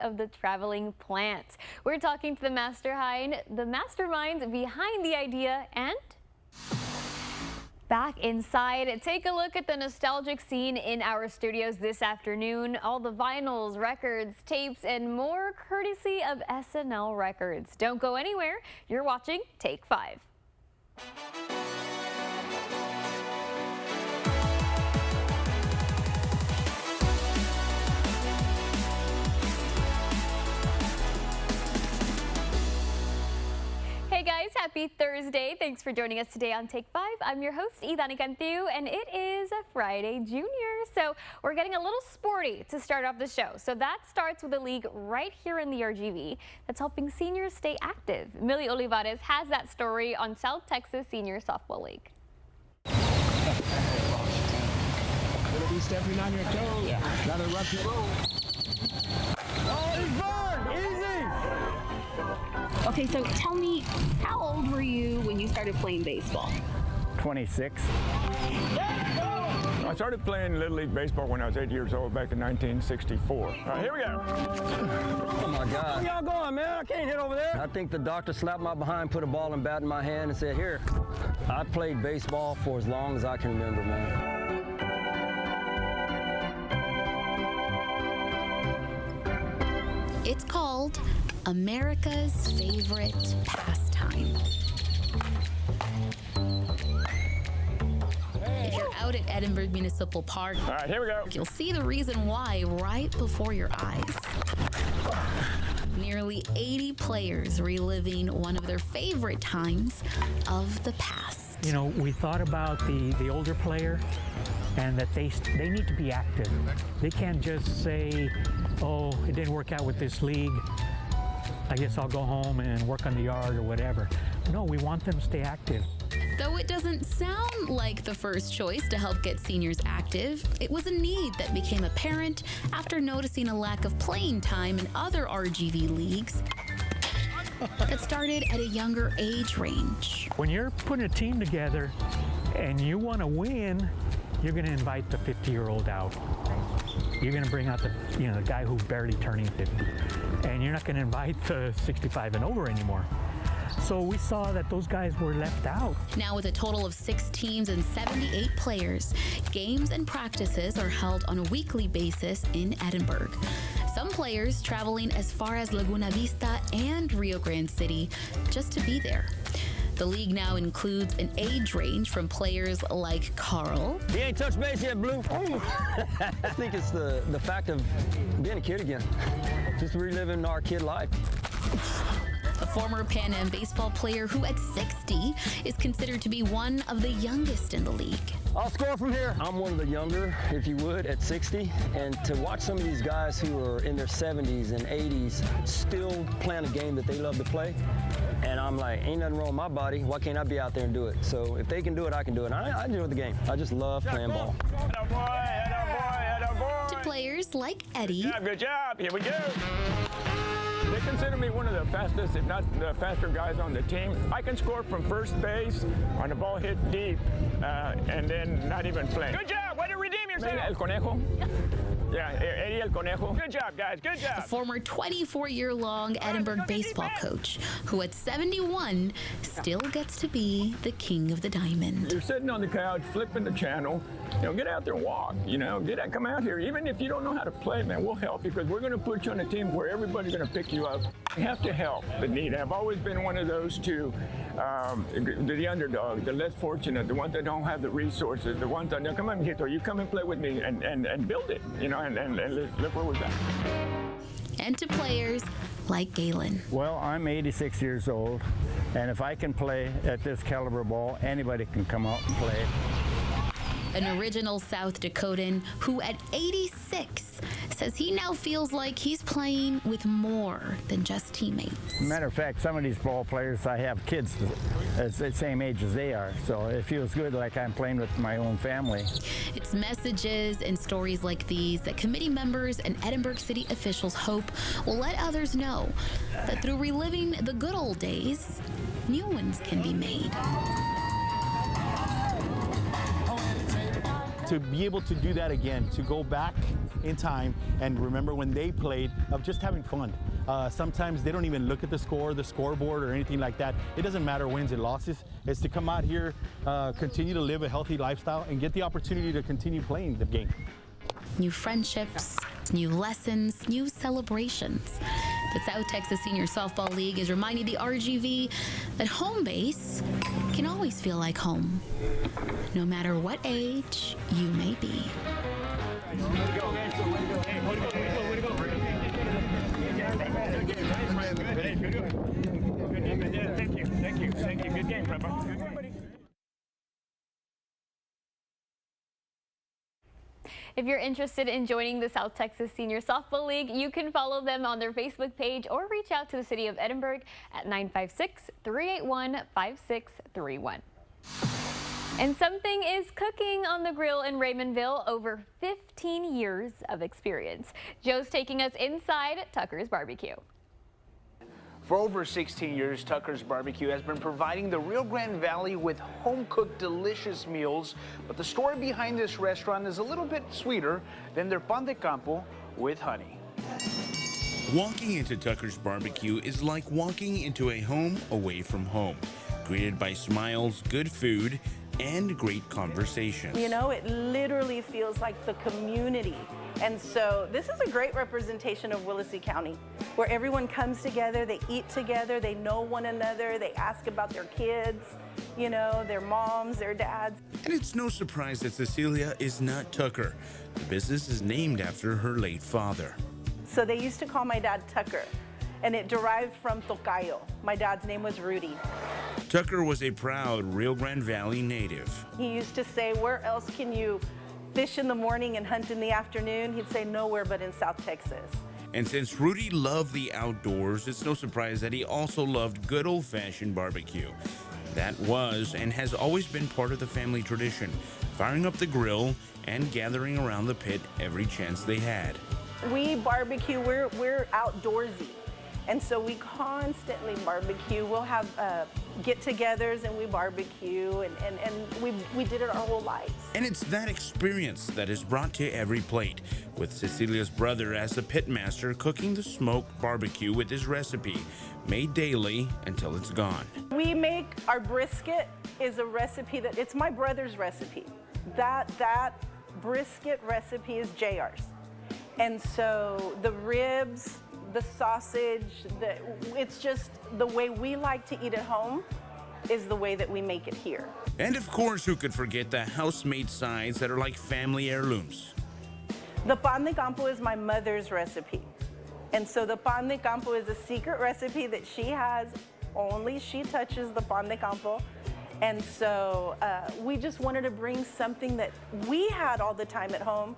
of the traveling plant. We're talking to the masterminds behind the idea, and back inside, take a look at the nostalgic scene in our studios this afternoon. All the vinyls, records, tapes, and more courtesy of SNL Records. Don't go anywhere. You're watching Take 5. Hey guys, happy Thursday. Thanks for joining us today on Take 5. I'm your host, Idani Cantu, and it is a Friday Junior. So we're getting a little sporty to start off the show. So that starts with a league right here in the RGV that's helping seniors stay active. Millie Olivares has that story on South Texas Senior Softball League. Gonna be stepping on your toes. Yeah. Another rough roll. Oh, he's burned! Easy! Okay, so tell me, how old were you when you started playing baseball? 26. I started playing Little League Baseball when I was 8 years old back in 1964. All right, here we go. Oh my God. Where y'all going, man? I can't hit over there. I think the doctor slapped my behind, put a ball and bat in my hand and said, here. I played baseball for as long as I can remember, man. It's called America's Favorite Pastime. If you're out at Edinburgh Municipal Park, All right, here we go. you'll see the reason why right before your eyes. Nearly 80 players reliving one of their favorite times of the past. You know, we thought about the older player and that they need to be active. They can't just say, oh, it didn't work out with this league, I guess I'll go home and work on the yard or whatever. No, we want them to stay active. Though it doesn't sound like the first choice to help get seniors active, it was a need that became apparent after noticing a lack of playing time in other RGV leagues that started at a younger age range. When you're putting a team together and you want to win, you're going to invite the 50-year-old out. You're going to bring out the guy who's barely turning 50. And you're not going to invite the 65 and over anymore. So we saw that those guys were left out. Now with a total of 6 teams and 78 players, games and practices are held on a weekly basis in Edinburgh. Some players traveling as far as Laguna Vista and Rio Grande City just to be there. The league now includes an age range from players like Carl. He ain't touched base yet, Blue. I think it's the fact of being a kid again. Just reliving our kid life. A former Pan Am baseball player who at 60 is considered to be one of the youngest in the league. I'll score from here. I'm one of the younger, if you would, at 60. And to watch some of these guys who are in their 70s and 80s still playing a game that they love to play. And I'm like, ain't nothing wrong with my body. Why can't I be out there and do it? So if they can do it, I can do it. I enjoy the game. I just love playing ball. To players like Eddie. Good job. Here we go. They consider me one of the fastest, if not the faster guys on the team. I can score from first base on a ball hit deep and then not even flinch. Good job. Way to redeem yourself. El Conejo. Yeah, Eddie El Conejo. Good job, guys. Good job. The former 24-year-long Edinburgh baseball coach, who at 71 still gets to be the king of the diamond. You're sitting on the couch, flipping the channel. Get out there and walk. Come out here. Even if you don't know how to play, man, we'll help you because we're going to put you on a team where everybody's going to pick you up. You have to help the need. I've always been one of those two, the underdog, the less fortunate, the ones that don't have the resources, the ones that, come on, Hito, you come and play with me and build it, and look where we're at. And to players like Galen. Well, I'm 86 years old, and if I can play at this caliber ball, anybody can come out and play. An original South Dakotan who at 86 says he now feels like he's playing with more than just teammates. Matter of fact, some of these ball players, I have kids the same age as they are, so it feels good like I'm playing with my own family. It's messages and stories like these that committee members and Edinburgh City officials hope will let others know that through reliving the good old days, new ones can be made. to be able to do that again, to go back in time and remember when they played, of just having fun. Sometimes they don't even look at the scoreboard or anything like that. It doesn't matter wins and losses. It's to come out here, continue to live a healthy lifestyle and get the opportunity to continue playing the game. New friendships, new lessons, new celebrations. The South Texas Senior Softball League is reminding the RGV that home base can always feel like home, no matter what age you may be. Thank you. Good game, Prema. If you're interested in joining the South Texas Senior Softball League, you can follow them on their Facebook page or reach out to the City of Edinburg at 956-381-5631. And something is cooking on the grill in Raymondville. Over 15 years of experience. Joe's taking us inside Tucker's Barbecue. For over 16 years, Tucker's Barbecue has been providing the Rio Grande Valley with home-cooked delicious meals, but the story behind this restaurant is a little bit sweeter than their pan de campo with honey. Walking into Tucker's Barbecue is like walking into a home away from home, greeted by smiles, good food, and great conversations. You know, it literally feels like the community. And so this is a great representation of Willacy County, where everyone comes together, they eat together, they know one another, they ask about their kids, you know, their moms, their dads. And it's no surprise that Cecilia is not Tucker. The business is named after her late father. So they used to call my dad Tucker, and it derived from Tocayo. My dad's name was Rudy. Tucker was a proud Rio Grande Valley native. He used to say, where else can you fish in the morning and hunt in the afternoon? He'd say nowhere but in South Texas. And since Rudy loved the outdoors, it's no surprise that he also loved good old-fashioned barbecue. That was and has always been part of the family tradition, firing up the grill and gathering around the pit every chance they had. We barbecue, we're outdoorsy. And so we constantly barbecue. We'll have get-togethers and we barbecue, and we did it our whole lives. And it's that experience that is brought to every plate, with Cecilia's brother as the pit master cooking the smoked barbecue with his recipe, made daily until it's gone. We make our brisket is a recipe that, it's my brother's recipe. That brisket recipe is JR's. And so the ribs, the sausage, it's just the way we like to eat at home is the way that we make it here. And of course, who could forget the house-made sides that are like family heirlooms? The pan de campo is my mother's recipe. And so the pan de campo is a secret recipe that she has. Only she touches the pan de campo. And so we just wanted to bring something that we had all the time at home.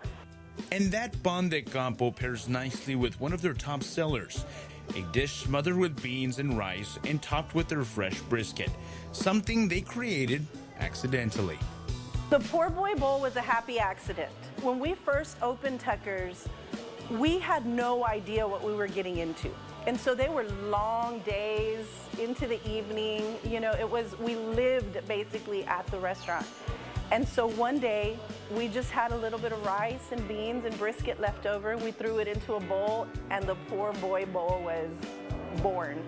And that pan de campo pairs nicely with one of their top sellers, a dish smothered with beans and rice and topped with their fresh brisket, something they created accidentally. The Poor Boy Bowl was a happy accident. When we first opened Tucker's, we had no idea what we were getting into. And so they were long days into the evening. You know, we lived basically at the restaurant. And so one day, we just had a little bit of rice and beans and brisket left over. We threw it into a bowl, and the Poor Boy Bowl was born.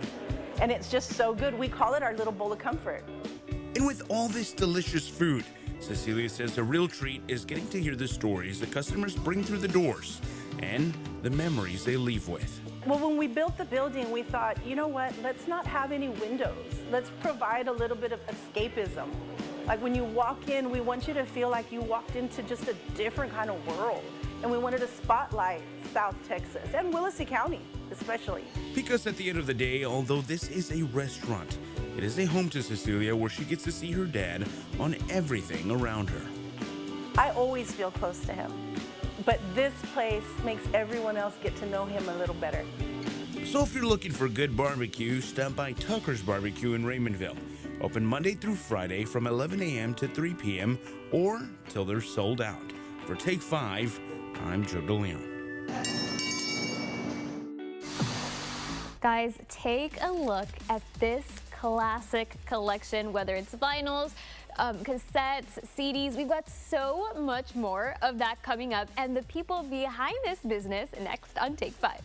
And it's just so good. We call it our little bowl of comfort. And with all this delicious food, Cecilia says the real treat is getting to hear the stories the customers bring through the doors and the memories they leave with. Well, when we built the building, we thought, you know what, let's not have any windows. Let's provide a little bit of escapism. Like when you walk in, we want you to feel like you walked into just a different kind of world. And we wanted to spotlight South Texas and Willacy County, especially. Because at the end of the day, although this is a restaurant, it is a home to Cecilia where she gets to see her dad on everything around her. I always feel close to him. But this place makes everyone else get to know him a little better. So if you're looking for good barbecue, stop by Tucker's Barbecue in Raymondville. Open Monday through Friday from 11 a.m. to 3 p.m. or till they're sold out. For Take 5, I'm Joe DeLeon. Guys, take a look at this classic collection, whether it's vinyls, cassettes, CDs. We've got so much more of that coming up, and the people behind this business next on Take 5.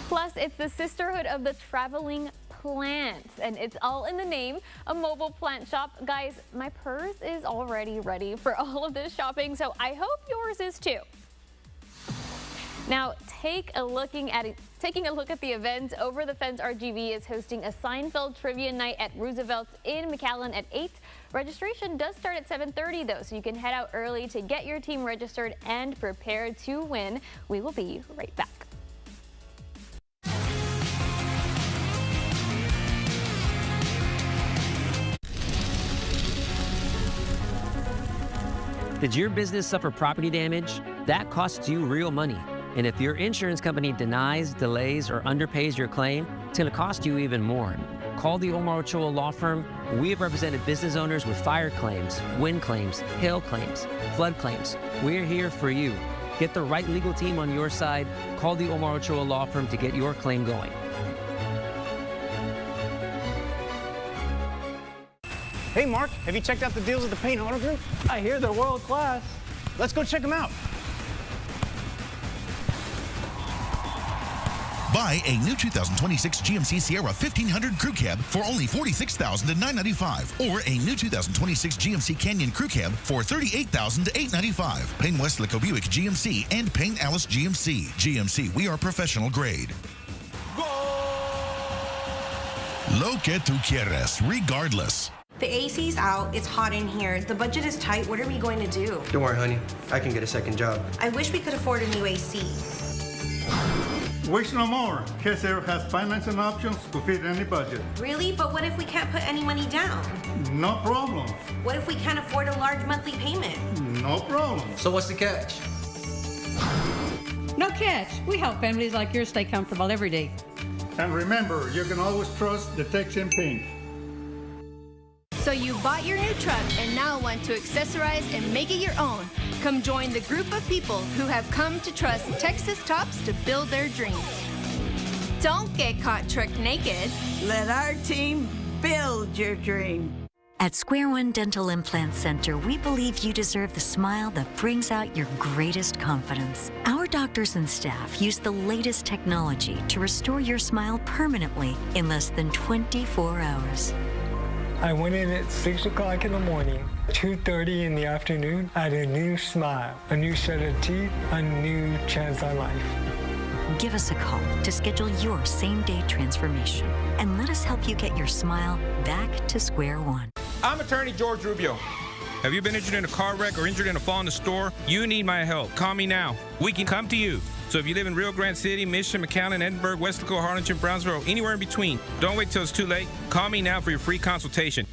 Plus, it's the Sisterhood of the Traveling Plants, and it's all in the name, a mobile plant shop. Guys, my purse is already ready for all of this shopping, so I hope yours is too. Now, taking a look at the event, Over the Fence RGV is hosting a Seinfeld Trivia Night at Roosevelt's in McAllen at 8. Registration does start at 7:30 though, so you can head out early to get your team registered and prepared to win. We will be right back. Did your business suffer property damage? That costs you real money. And if your insurance company denies, delays, or underpays your claim, it's going to cost you even more. Call the Omar Ochoa Law Firm. We have represented business owners with fire claims, wind claims, hail claims, flood claims. We're here for you. Get the right legal team on your side. Call the Omar Ochoa Law Firm to get your claim going. Hey, Mark, have you checked out the deals at the Paint Auto Group? I hear they're world class. Let's go check them out. Buy a new 2026 GMC Sierra 1500 Crew Cab for only $46,995, or a new 2026 GMC Canyon Crew Cab for $38,895. Payne Westlaco Buick GMC and Payne Alice GMC. GMC, we are professional grade. Lo que tú quieres, regardless. The AC's out, it's hot in here, the budget is tight, what are we going to do? Don't worry, honey. I can get a second job. I wish we could afford a new AC. Wish no more. Quesero has financing options to fit any budget. Really? But what if we can't put any money down? No problem. What if we can't afford a large monthly payment? No problem. So what's the catch? No catch. We help families like yours stay comfortable every day. And remember, you can always trust the Texan Paint. So you bought your new truck and now want to accessorize and make it your own. Come join the group of people who have come to trust Texas Tops to build their dreams. Don't get caught truck naked. Let our team build your dream. At Square One Dental Implant Center, we believe you deserve the smile that brings out your greatest confidence. Our doctors and staff use the latest technology to restore your smile permanently in less than 24 hours. I went in at 6 o'clock in the morning, 2:30 in the afternoon. I had a new smile, a new set of teeth, a new chance on life. Give us a call to schedule your same-day transformation and let us help you get your smile back to square one. I'm attorney George Rubio. Have you been injured in a car wreck or injured in a fall in the store? You need my help. Call me now. We can come to you. So if you live in Rio Grande City, Mission, McAllen, Edinburgh, Westlaco, Harlingen, Brownsville, anywhere in between, don't wait till it's too late. Call me now for your free consultation.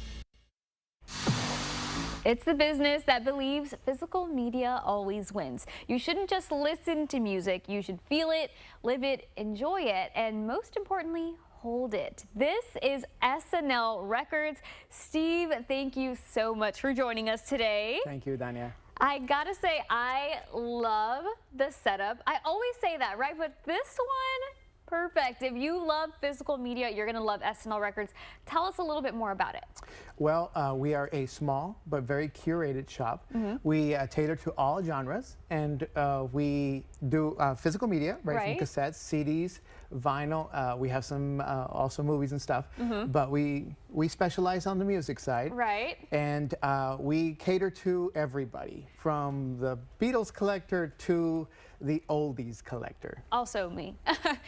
It's the business that believes physical media always wins. You shouldn't just listen to music. You should feel it, live it, enjoy it, and most importantly, hold it. This is SNL Records. Steve, thank you so much for joining us today. Thank you, Dania. I gotta say, I love the setup. I always say that, right? But this one, perfect. If you love physical media, you're gonna love SNL Records. Tell us a little bit more about it. Well, we are a small but very curated shop. We cater to all genres, and we do physical media, right? From cassettes, CDs, vinyl. We have some also movies and stuff, but we specialize on the music side. Right. And we cater to everybody, from the Beatles collector to the oldies collector. Also me.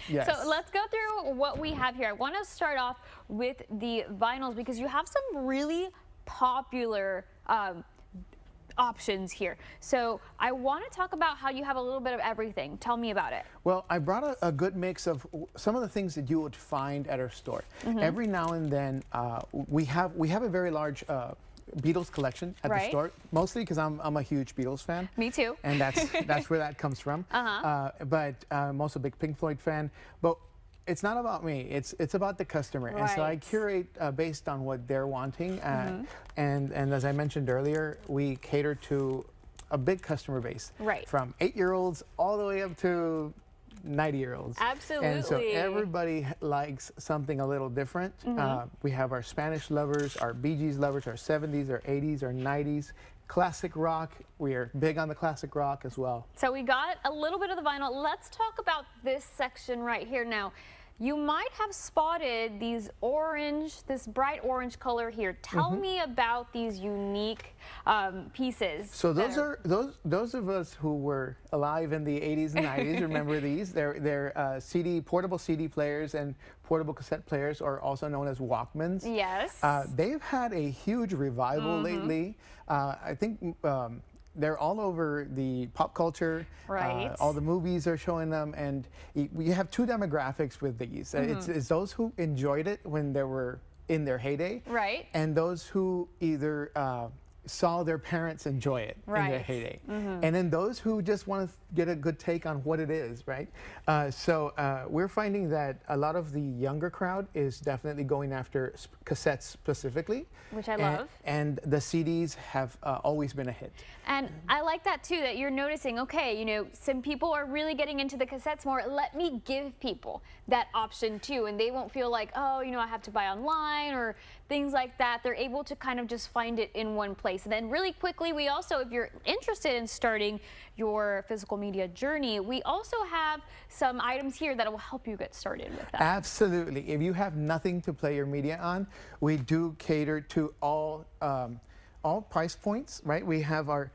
Yes. So let's go through what we have here. I want to start off with the vinyls because you have some really popular options here. So I want to talk about how you have a little bit of everything. Tell me about it. Well, I brought a good mix of some of the things that you would find at our store. Every now and then we have a very large Beatles collection at the store, mostly because I'm a huge Beatles fan. Me too. And that's where that comes from. But I'm also a big Pink Floyd fan. But it's not about me. It's about the customer. And so I curate based on what they're wanting. And as I mentioned earlier, we cater to a big customer base. Right. From 8-year-olds all the way up to 90-year-olds. Absolutely. And so everybody likes something a little different. We have our Spanish lovers, our Bee Gees lovers, our 70s, our 80s, our 90s. Classic rock. We are big on the classic rock as well. So we got a little bit of the vinyl. Let's talk about this section right here now. You might have spotted these orange, this bright orange color here. Tell me about these unique pieces. So those of us who were alive in the 80s and 90s remember these. They're portable CD players and portable cassette players, are also known as Walkmans. Yes. They've had a huge revival lately. I think they're all over the pop culture. Right. All the movies are showing them, and we have two demographics with these. It's those who enjoyed it when they were in their heyday, right, and those who either saw their parents enjoy it in their heyday, and then those who just want to get a good take on what it is, right? So we're finding that a lot of the younger crowd is definitely going after cassettes specifically, which I love, and the CDs have always been a hit. And I like that too, that you're noticing, okay, you know, some people are really getting into the cassettes more. Let me give people that option too, and they won't feel like, oh, you know, I have to buy online or things like that. They're able to kind of just find it in one place. And then really quickly, we also, if you're interested in starting your physical media journey, we also have some items here that will help you get started with that. Absolutely. If you have nothing to play your media on, we do cater to all price points, right? We have our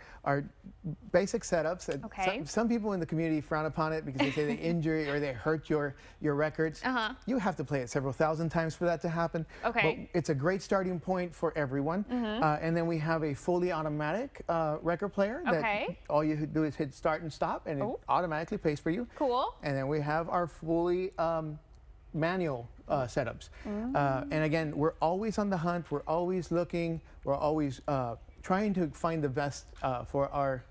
basic setups that some people in the community frown upon it because they say they injure or they hurt your records. You have to play it several thousand times for that to happen. But it's a great starting point for everyone. And then we have a fully automatic record player that all you do is hit start and stop, and it automatically plays for you. Cool. And then we have our fully manual setups. And again, we're always on the hunt. We're always looking. We're always trying to find the best for our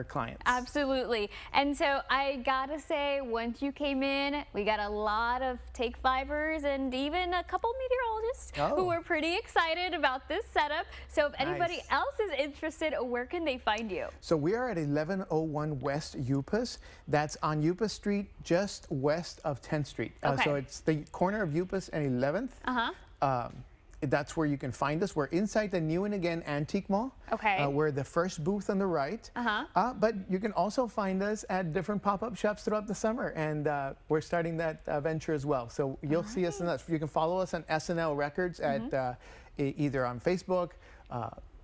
clients. Absolutely. And so I gotta say, once you came in, we got a lot of Take 5ers and even a couple meteorologists who were pretty excited about this setup. So if anybody else is interested, where can they find you? So we are at 1101 West Upas. That's on Upas Street, just west of 10th Street. So it's the corner of Upas and 11th. That's where you can find us. We're inside the New and Again Antique Mall. We're the first booth on the right. But you can also find us at different pop-up shops throughout the summer, and we're starting that venture as well. So you'll see us in that. You can follow us on SNL Records at either on Facebook,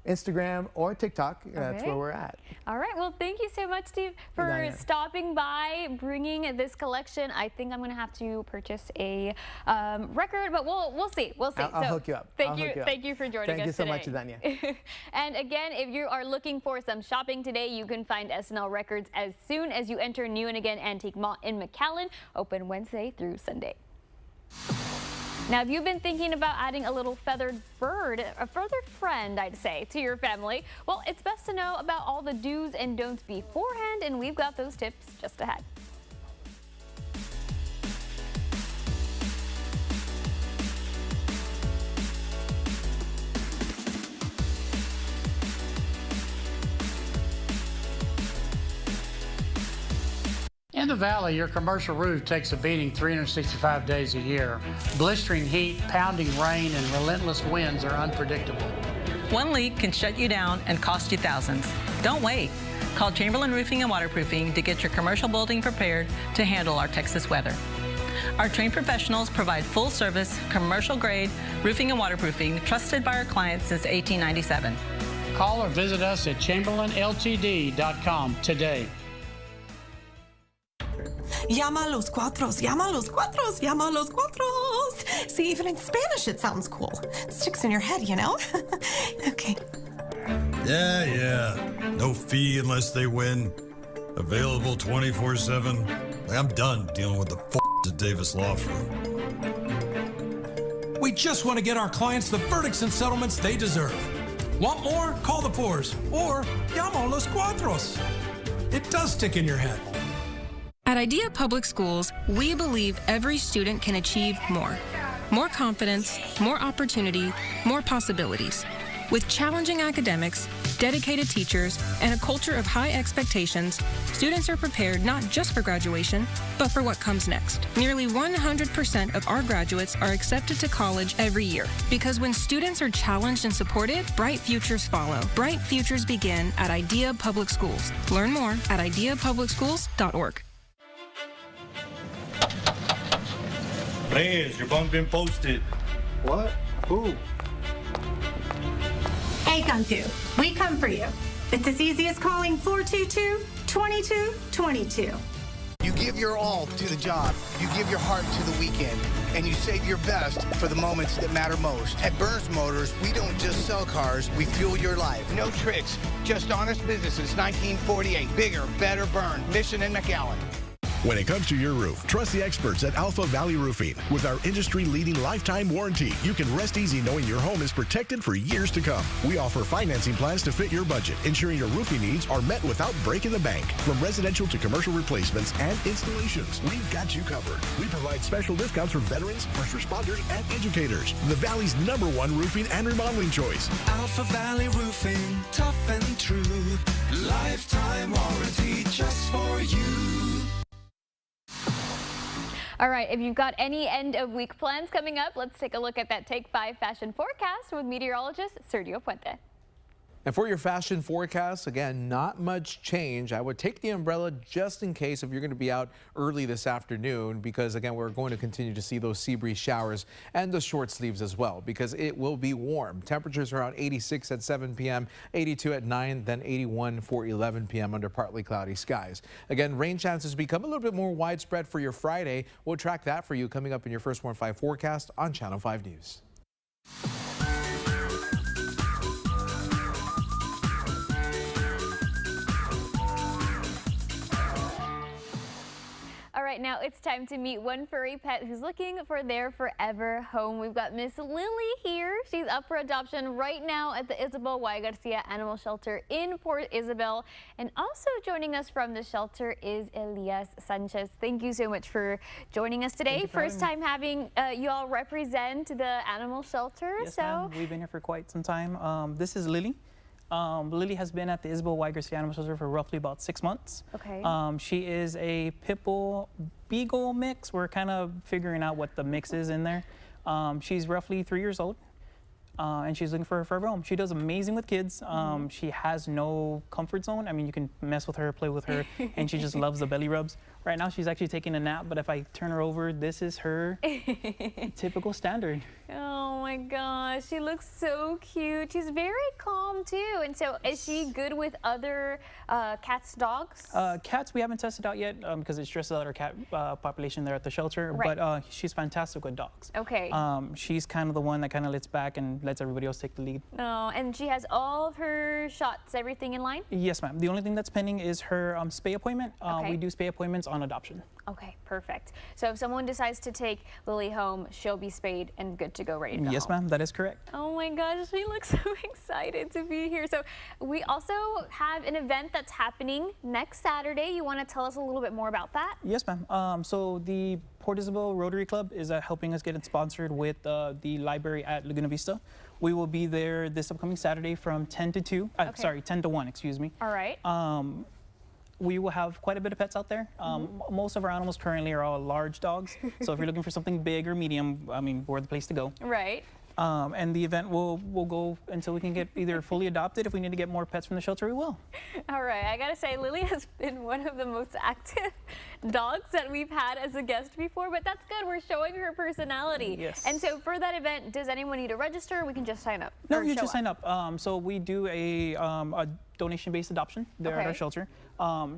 Instagram, or TikTok. That's where we're at. All right. Well, thank you so much, Steve, for stopping by, bringing this collection. I think I'm going to have to purchase a record, but we'll see. We'll see. I'll hook you up. Thank you for joining us today. Thank you so much, Idania. And again, if you are looking for some shopping today, you can find SNL Records as soon as you enter New and Again Antique Mall in McAllen, open Wednesday through Sunday. Now, if you've been thinking about adding a little feathered bird, a further friend, I'd say, to your family, well, it's best to know about all the do's and don'ts beforehand, and we've got those tips just ahead. In the valley, your commercial roof takes a beating 365 days a year. Blistering heat, pounding rain, and relentless winds are unpredictable. One leak can shut you down and cost you thousands. Don't wait. Call Chamberlain Roofing and Waterproofing to get your commercial building prepared to handle our Texas weather. Our trained professionals provide full-service, commercial-grade roofing and waterproofing trusted by our clients since 1897. Call or visit us at chamberlainltd.com today. Llama a los cuatros, llama a los cuatros, llama a los cuatros. See, even in Spanish it sounds cool. It sticks in your head, you know? Okay. Yeah. No fee unless they win. Available 24/7. I'm done dealing with the at Davis Law Firm. We just want to get our clients the verdicts and settlements they deserve. Want more? Call the Fours or llama a los cuatros. It does stick in your head. At Idea Public Schools, we believe every student can achieve more. More confidence, more opportunity, more possibilities. With challenging academics, dedicated teachers, and a culture of high expectations, students are prepared not just for graduation, but for what comes next. Nearly 100% of our graduates are accepted to college every year, because when students are challenged and supported, bright futures follow. Bright futures begin at IDEA Public Schools. Learn more at ideapublicschools.org. Reyes, your bunk been posted. What? Who? Hey, Guntu, we come for you. It's as easy as calling 422-2222. You give your all to the job, you give your heart to the weekend, and you save your best for the moments that matter most. At Burns Motors, we don't just sell cars, we fuel your life. No tricks, just honest business since 1948. Bigger, better Burn, Mission and McAllen. When it comes to your roof, trust the experts at Alpha Valley Roofing. With our industry-leading lifetime warranty, you can rest easy knowing your home is protected for years to come. We offer financing plans to fit your budget, ensuring your roofing needs are met without breaking the bank. From residential to commercial replacements and installations, we've got you covered. We provide special discounts for veterans, first responders, and educators. The Valley's #1 roofing and remodeling choice. Alpha Valley Roofing, tough and true. Lifetime warranty just for you. All right, if you've got any end of week plans coming up, let's take a look at that Take 5 fashion forecast with meteorologist Sergio Puente. And for your fashion forecast, again, not much change. I would take the umbrella just in case if you're going to be out early this afternoon, because again, we're going to continue to see those sea breeze showers and the short sleeves as well, because it will be warm. Temperatures around 86 at 7 p.m., 82 at 9, then 81 for 11 p.m. under partly cloudy skies. Again, rain chances become a little bit more widespread for your Friday. We'll track that for you coming up in your First Warn 5 forecast on Channel 5 News. All right, now it's time to meet one furry pet who's looking for their forever home. We've got Miss Lily here. She's up for adoption right now at the Isabel Y. Garcia Animal Shelter in Port Isabel. And also joining us from the shelter is Elias Sanchez. Thank you so much for joining us today. First time having you all represent the animal shelter. Yes, ma'am. We've been here for quite some time. This is Lily. Lily has been at the Isabel Y. Garcia Animal Shelter for roughly about 6 months. Okay. She is a pit bull beagle mix. We're kind of figuring out what the mix is in there. She's roughly 3 years old, and she's looking for her forever home. She does amazing with kids. She has no comfort zone. I mean, you can mess with her, play with her, and she just loves the belly rubs. Right now, she's actually taking a nap, but if I turn her over, this is her typical standard. Oh my gosh, she looks so cute. She's very calm too. And so is she good with other cats, dogs? Cats we haven't tested out yet because it stresses out our cat population there at the shelter, right. But she's fantastic with dogs. Okay. She's kind of the one that kind of lets back and lets everybody else take the lead. Oh, and she has all of her shots, everything in line? Yes, ma'am. The only thing that's pending is her spay appointment. Okay. We do spay appointments on adoption. Okay, perfect. So if someone decides to take Lily home, she'll be spayed and good to go, ready to go Yes, home. ma'am, that is correct. Oh my gosh, she looks so excited to be here. So we also have an event that's happening next Saturday. You want to tell us a little bit more about that? Yes, ma'am. So the Port Isabel Rotary Club is helping us get it sponsored with the library at Laguna Vista. We will be there this upcoming Saturday from 10 to 2. Sorry, 10 to 1, excuse me. All right. We will have quite a bit of pets out there. Most of our animals currently are all large dogs. So if you're looking for something big or medium, I mean, we're the place to go. Right. And the event will go until we can get either fully adopted. If we need to get more pets from the shelter, we will. All right, I gotta say, Lily has been one of the most active dogs that we've had as a guest before, but that's good. We're showing her personality. Yes. And so for that event, does anyone need to register? We can just sign up. No, you just sign up. So we do a donation-based adoption there at our shelter.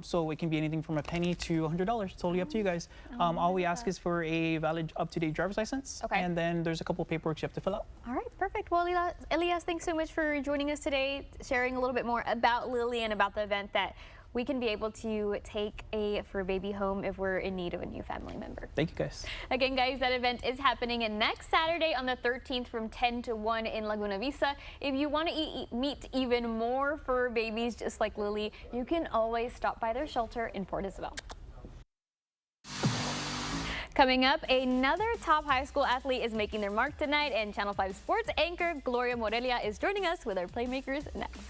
So it can be anything from a penny to $100. Totally up to you guys. All we ask is for a valid, up-to-date driver's license, and then there's a couple paperwork you have to fill out. All right, perfect. Well, Elias, thanks so much for joining us today, sharing a little bit more about Lily and about the event that we can be able to take a fur baby home if we're in need of a new family member. Thank you, guys. Again, guys, that event is happening next Saturday on the 13th from 10 to 1 in Laguna Vista. If you want to meet even more fur babies just like Lily, you can always stop by their shelter in Port Isabel. Coming up, another top high school athlete is making their mark tonight, and Channel 5 sports anchor Gloria Morelia is joining us with our Playmakers next.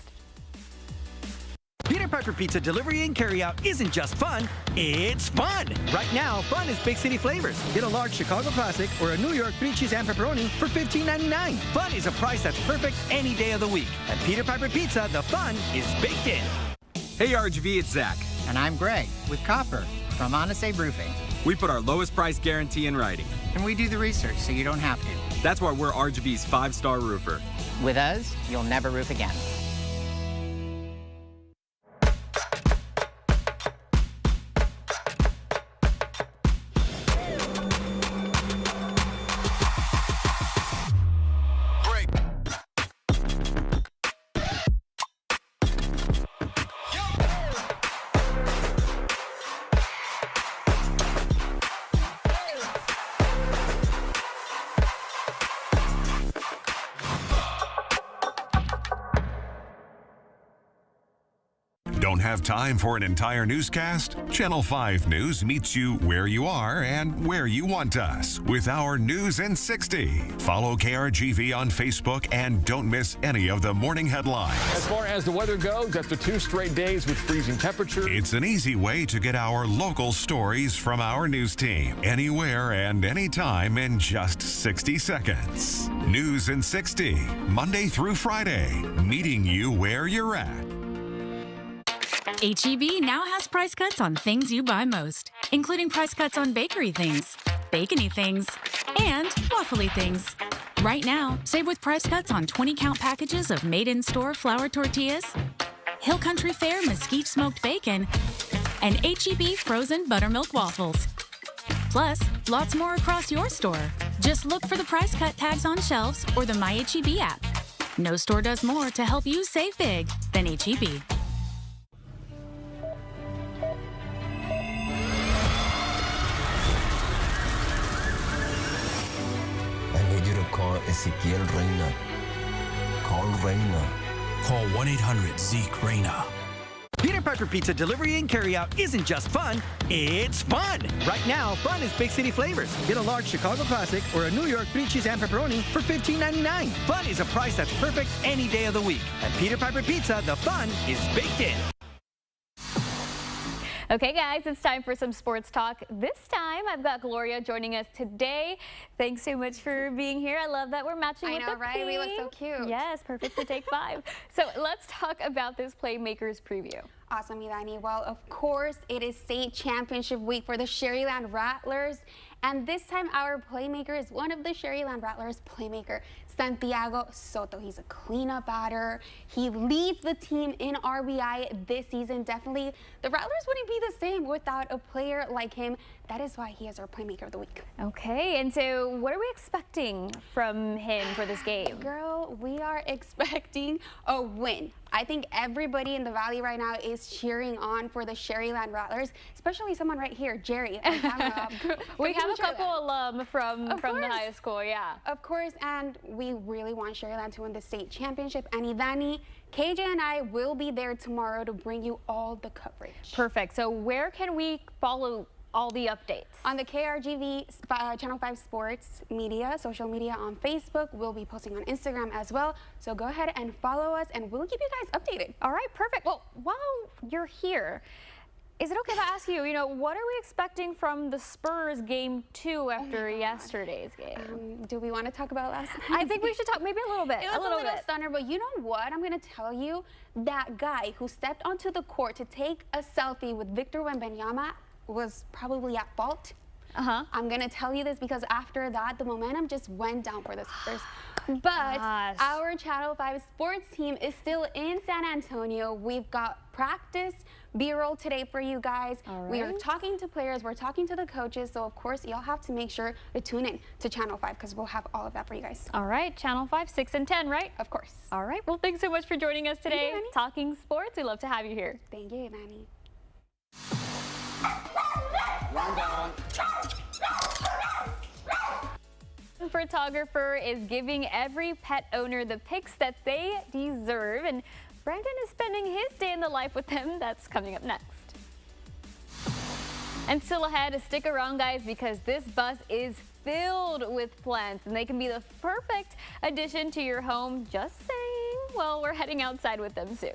Peter Piper Pizza delivery and carryout isn't just fun, it's fun! Right now, fun is big city flavors. Get a large Chicago Classic or a New York 3 cheese and pepperoni for $15.99. Fun is a price that's perfect any day of the week. At Peter Piper Pizza, the fun is baked in. Hey RGV, it's Zach. And I'm Greg with Copper from Honest Abe Roofing. We put our lowest price guarantee in writing. And we do the research so you don't have to. That's why we're RGV's 5-star roofer. With us, you'll never roof again. Don't have time for an entire newscast? Channel 5 News meets you where you are and where you want us with our News in 60. Follow KRGV on Facebook and don't miss any of the morning headlines. As far as the weather goes, after 2 straight days with freezing temperatures, it's an easy way to get our local stories from our news team anywhere and anytime in just 60 seconds. News in 60, Monday through Friday, meeting you where you're at. H-E-B now has price cuts on things you buy most, including price cuts on bakery things, bacony things, and waffly things. Right now, save with price cuts on 20-count packages of made-in-store flour tortillas, Hill Country Fair mesquite smoked bacon, and H-E-B frozen buttermilk waffles. Plus, lots more across your store. Just look for the price cut tags on shelves or the My H-E-B app. No store does more to help you save big than H-E-B. Call Ezequiel Reina. Call Reina. Call 1-800-ZEKE-REINA. Peter Piper Pizza delivery and carryout isn't just fun, it's fun! Right now, fun is big city flavors. Get a large Chicago Classic or a New York 3 cheese and pepperoni for $15.99. Fun is a price that's perfect any day of the week. At Peter Piper Pizza, the fun is baked in. Okay, guys, it's time for some sports talk. This time, I've got Gloria joining us today. Thanks so much for being here. I love that we're matching with the right? pink. We look so cute. Yes, perfect for Take 5. So let's talk about this Playmakers preview. Awesome, Idani. Well, of course, it is state championship week for the Sherryland Rattlers. And this time, our playmaker is one of the Sherryland Rattlers' playmaker, Santiago Soto. He's a cleanup batter. He leads the team in RBI this season. Definitely, the Rattlers wouldn't be the same without a player like him. That is why he is our playmaker of the week. Okay, and so what are we expecting from him for this game? Girl, we are expecting a win. I think everybody in the Valley right now is cheering on for the Sherryland Rattlers, especially someone right here, Jerry. We have a couple alum from the high school, yeah. Of course, and we really want Sherryland to win the state championship. And Idani, KJ and I will be there tomorrow to bring you all the coverage. Perfect. So where can we follow all the updates? On the KRGV Channel 5 Sports media, social media on Facebook. We'll be posting on Instagram as well. So go ahead and follow us and we'll keep you guys updated. All right, perfect. Well, while you're here, is it okay if I ask you, what are we expecting from the Spurs game 2 after yesterday's game? Do we want to talk about last night? I think we should talk maybe a little bit. It was a little stunner, but you know what? I'm going to tell you, that guy who stepped onto the court to take a selfie with Victor Wembanyama was probably at fault. I'm gonna tell you this because after that, the momentum just went down for the Spurs. But our Channel 5 sports team is still in San Antonio. We've got practice B-roll today for you guys. We are talking to players, we're talking to the coaches, so of course y'all have to make sure to tune in to Channel 5 because we'll have all of that for you guys. All right, Channel 5, 6 and 10, right? Of course. All right, well, thanks so much for joining us today. Thank you, Talking sports, we love to have you here. Thank you, Manny. The photographer is giving every pet owner the pics that they deserve, and Brandon is spending his day in the life with them. That's coming up next. And still ahead, stick around, guys, because this bus is filled with plants, and they can be the perfect addition to your home. Just saying. Well, we're heading outside with them soon.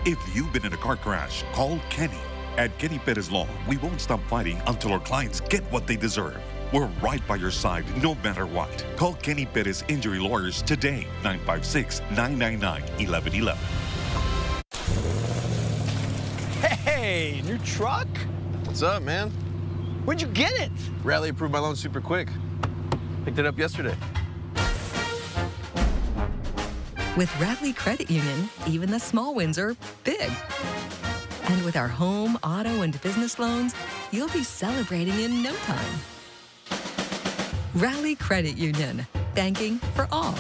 If you've been in a car crash, call Kenny. At Kenny Perez Law, we won't stop fighting until our clients get what they deserve. We're right by your side no matter what. Call Kenny Perez Injury Lawyers today, 956-999-1111. Hey, new truck? What's up, man? Where'd you get it? Rally approved my loan super quick. Picked it up yesterday. With Radley Credit Union, even the small wins are big. And with our home, auto, and business loans, you'll be celebrating in no time. Radley Credit Union, banking for all.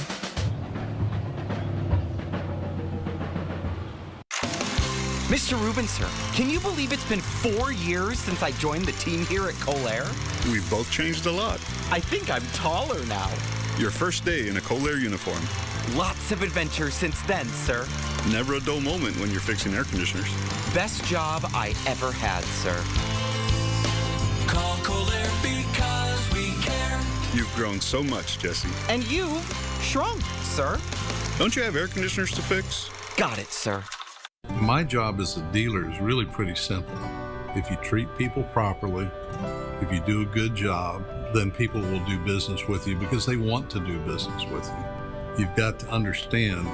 Mr. Rubin, sir, can you believe it's been 4 years since I joined the team here at Colair? We've both changed a lot. I think I'm taller now. Your first day in a Colair uniform. Lots of adventures since then, sir. Never a dull moment when you're fixing air conditioners. Best job I ever had, sir. Call Colair because we care. You've grown so much, Jesse. And you've shrunk, sir. Don't you have air conditioners to fix? Got it, sir. My job as a dealer is really pretty simple. If you treat people properly, if you do a good job, then people will do business with you because they want to do business with you. You've got to understand,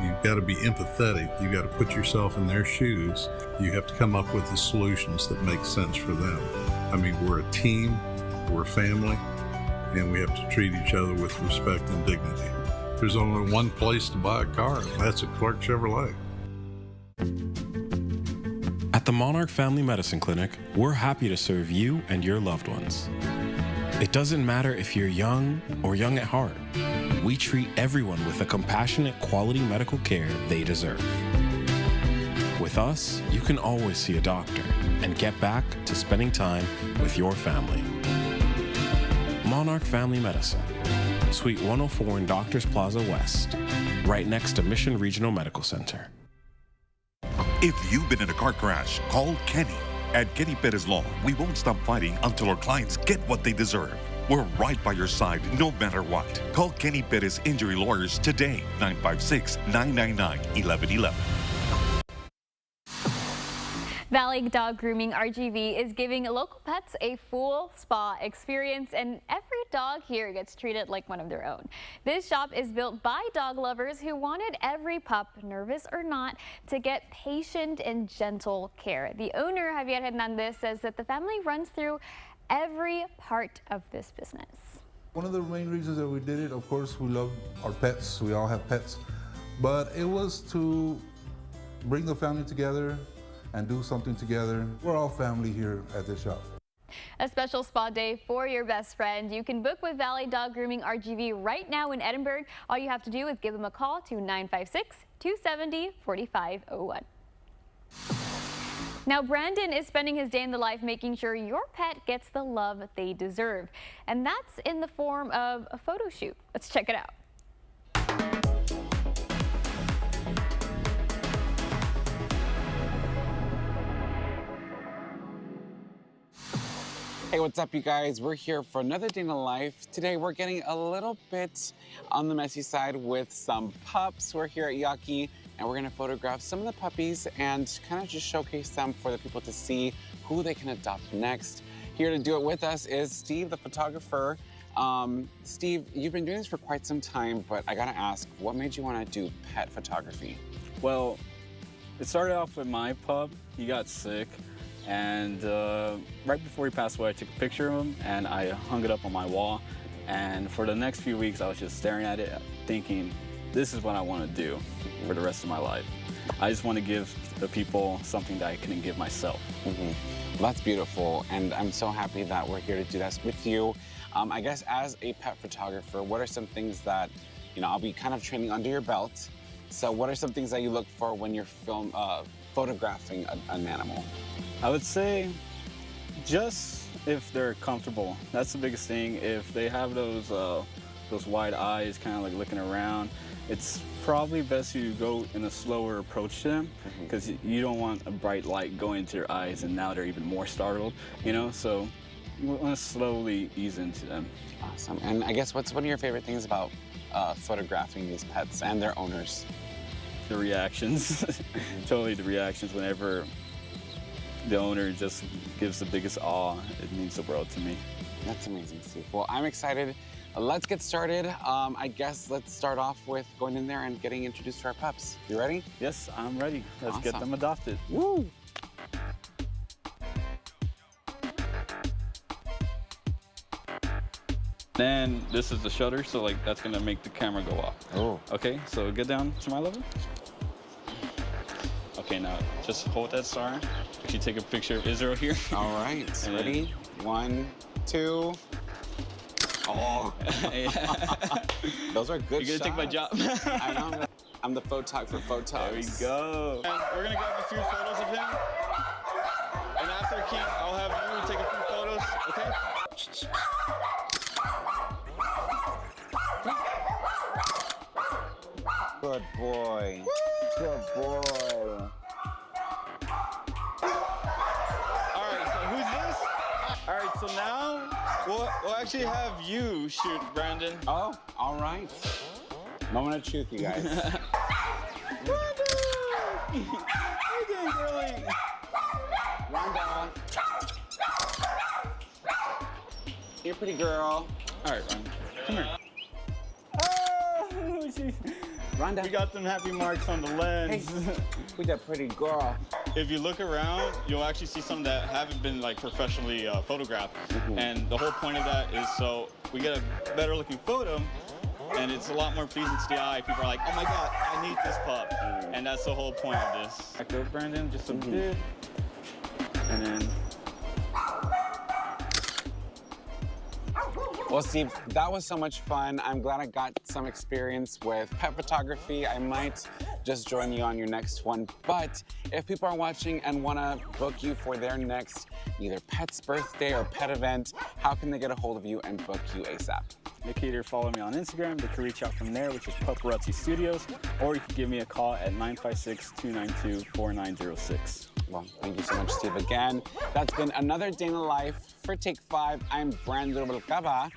you've got to be empathetic, you've got to put yourself in their shoes. You have to come up with the solutions that make sense for them. I mean, we're a team, we're a family, and we have to treat each other with respect and dignity. There's only one place to buy a car, and that's at Clark Chevrolet. At the Monarch Family Medicine Clinic, we're happy to serve you and your loved ones. It doesn't matter if you're young or young at heart. We treat everyone with the compassionate, quality medical care they deserve. With us, you can always see a doctor and get back to spending time with your family. Monarch Family Medicine, Suite 104 in Doctors Plaza West, right next to Mission Regional Medical Center. If you've been in a car crash, call Kenny. At Kenny Perez Law, we won't stop fighting until our clients get what they deserve. We're right by your side no matter what. Call Kenny Perez Injury Lawyers today, 956-999-1111. Valley Dog Grooming RGV is giving local pets a full spa experience, and every dog here gets treated like one of their own. This shop is built by dog lovers who wanted every pup, nervous or not, to get patient and gentle care. The owner, Javier Hernandez, says that the family runs through every part of this business. One of the main reasons that we did it, of course, we love our pets. We all have pets. But it was to bring the family together and do something together. We're all family here at this shop. A special spa day for your best friend. You can book with Valley Dog Grooming RGV right now in Edinburg. All you have to do is give them a call to 956-270-4501. Now, Brandon is spending his day in the life making sure your pet gets the love they deserve. And that's in the form of a photo shoot. Let's check it out. Hey, what's up, you guys? We're here for another day in the life. Today, we're getting a little bit on the messy side with some pups. We're here at Yaki, and we're gonna photograph some of the puppies and kind of just showcase them for the people to see who they can adopt next. Here to do it with us is Steve, the photographer. Steve, you've been doing this for quite some time, but I gotta ask, what made you wanna do pet photography? Well, it started off with my pup. He got sick. And right before he passed away, I took a picture of him and I hung it up on my wall. And for the next few weeks, I was just staring at it, thinking, this is what I want to do for the rest of my life. I just want to give the people something that I couldn't give myself. Well, that's beautiful, and I'm so happy that we're here to do this with you. I guess as a pet photographer, what are some things that, I'll be kind of training under your belt. So what are some things that you look for when you're photographing an animal? I would say just if they're comfortable. That's the biggest thing. If they have those wide eyes, kind of like looking around, it's probably best you go in a slower approach to them, because you don't want a bright light going into your eyes and now they're even more startled, you know? So you want to slowly ease into them. Awesome. And I guess what's one of your favorite things about photographing these pets and their owners? The reactions. Totally the reactions whenever the owner just gives the biggest awe. It means the world to me. That's amazing, Steve. Well, I'm excited. Let's get started. I guess let's start off with going in there and getting introduced to our pups. You ready? Yes, I'm ready. Let's get them adopted. Woo! Then this is the shutter, so like that's gonna make the camera go off. Oh. Okay, so get down to my level. Okay, now just hold that star. Actually take a picture of Israel here. All right, ready? 1, 2. Oh. Those are good You're gonna shots. take my job. I know. I'm the photog for photos. There we go. And we're gonna grab a few photos of him. And after King, I'll have you take a few photos, okay? Good boy. Good boy. All right, so who's this? All right, so now we'll actually have you shoot Brandon. Oh, all right. Moment of truth, you guys. Okay, girly. Rhonda. You're a pretty girl. All right, Rhonda, come here. Rhonda. We got them happy marks on the lens. Hey, who's that pretty girl? If you look around, you'll actually see some that haven't been like professionally photographed. And the whole point of that is so we get a better looking photo, and it's a lot more pleasing to the eye. People are like, oh my God, I need this pup. And that's the whole point of this. Back over, Brandon, just a bit. And then. Well, Steve, that was so much fun. I'm glad I got some experience with pet photography. I might just join you on your next one. But if people are watching and want to book you for their next either pet's birthday or pet event, how can they get a hold of you and book you ASAP? They can either follow me on Instagram, they can reach out from there, which is Paparazzi Studios, or you can give me a call at 956-292-4906. Well, thank you so much, Steve, again. That's been another day in the life for Take 5. I'm Brandon Rubalcaba.